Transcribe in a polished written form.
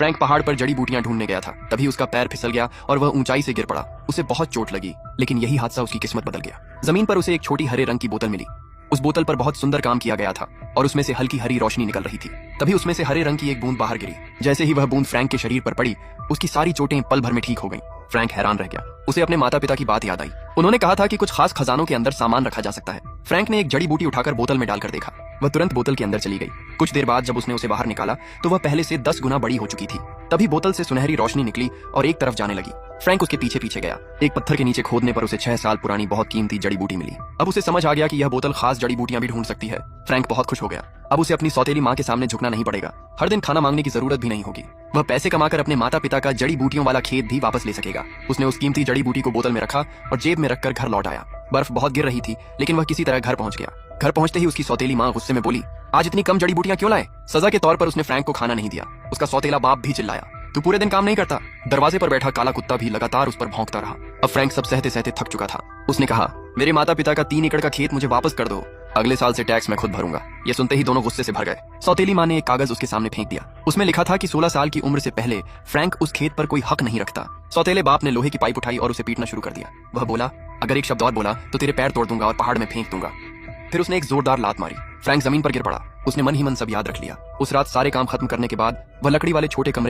Frank पहाड़ पर जड़ी बूटियां ढूंढने गया था, तभी उसका पैर फिसल गया और वह ऊंचाई से गिर पड़ा। उसे बहुत चोट लगी, लेकिन यही हादसा उसकी किस्मत बदल गया। जमीन पर उसे एक छोटी हरे रंग की बोतल मिली। उस बोतल पर बहुत सुंदर काम किया गया था और उसमें से हल्की हरी रोशनी निकल रही थी। तभी उसमें से हरे रंग की एक बूंद बाहर गिरी। जैसे ही वह बूंद फ्रैंक के शरीर पर पड़ी, उसकी सारी चोटें पल भर में ठीक हो गईं। फ्रैंक हैरान रह गया। उसे अपने माता पिता की बात याद आई। उन्होंने कहा था कि कुछ खास खजानों के अंदर सामान रखा जा सकता है। फ्रैंक ने एक जड़ी बूटी उठाकर बोतल में डालकर देखा। वह तुरंत बोतल के अंदर चली गई। कुछ देर बाद जब उसने उसे बाहर निकाला तो वह पहले से 10 गुना बड़ी हो चुकी थी। तभी बोतल से सुनहरी रोशनी निकली और एक तरफ जाने लगी। फ्रैंक उसके पीछे पीछे गया। एक पत्थर के नीचे खोदने पर उसे 6 साल पुरानी बहुत कीमती जड़ी बूटी मिली। अब उसे समझ आ गया कि यह बोतल खास जड़ी बूटियां भी ढूंढ सकती है। फ्रैंक बहुत खुश हो गया। अब उसे अपनी सौतेली माँ के सामने झुकना नहीं पड़ेगा। हर दिन खाना मांगने की जरूरत भी नहीं होगी। वह पैसे कमाकर अपने माता पिता का जड़ी बूटियों वाला खेत भी वापस ले सकेगा। उसने उस कीमती जड़ी बूटी को बोतल में रखा और जेब में रखकर घर लौट आया। बर्फ बहुत गिर रही थी, लेकिन वह किसी तरह घर पहुंच गया। घर पहुंचते ही उसकी सौतेली माँ गुस्से में बोली, आज इतनी कम जड़ी बूटियां क्यों लाए? सजा के तौर पर उसने फ्रैंक को खाना नहीं दिया। उसका सौतेला बाप भी चिल्लाया, तू पूरे दिन काम नहीं करता। दरवाजे पर बैठा काला कुत्ता भी लगातार उस पर भौंकता रहा। अब फ्रैंक सब सहते सहते थक चुका था। उसने कहा, मेरे माता पिता का 3 एकड़ का खेत मुझे वापस कर दो। अगले साल से टैक्स मैं खुद भरूंगा। ये सुनते ही दोनों गुस्से से भर गए। सौतेली माँ ने एक कागज उसके सामने फेंक दिया। उसमें लिखा था कि 16 साल की उम्र से पहले फ्रैंक उस खेत पर कोई हक नहीं रखता। सौतेले बाप ने लोहे की पाइप उठाई और उसे पीटना शुरू कर दिया। वह बोला, अगर एक शब्द और बोला तो तेरे पैर तोड़ दूंगा और पहाड़ में फेंक दूंगा। फिर उसने एक जोरदार लात मारी। फ्रैंक जमीन पर गिर पड़ा। उसने मन ही मन सब याद रख लिया। उस रात सारे काम खत्म करने के बाद वह लकड़ी वाले छोटे कमरे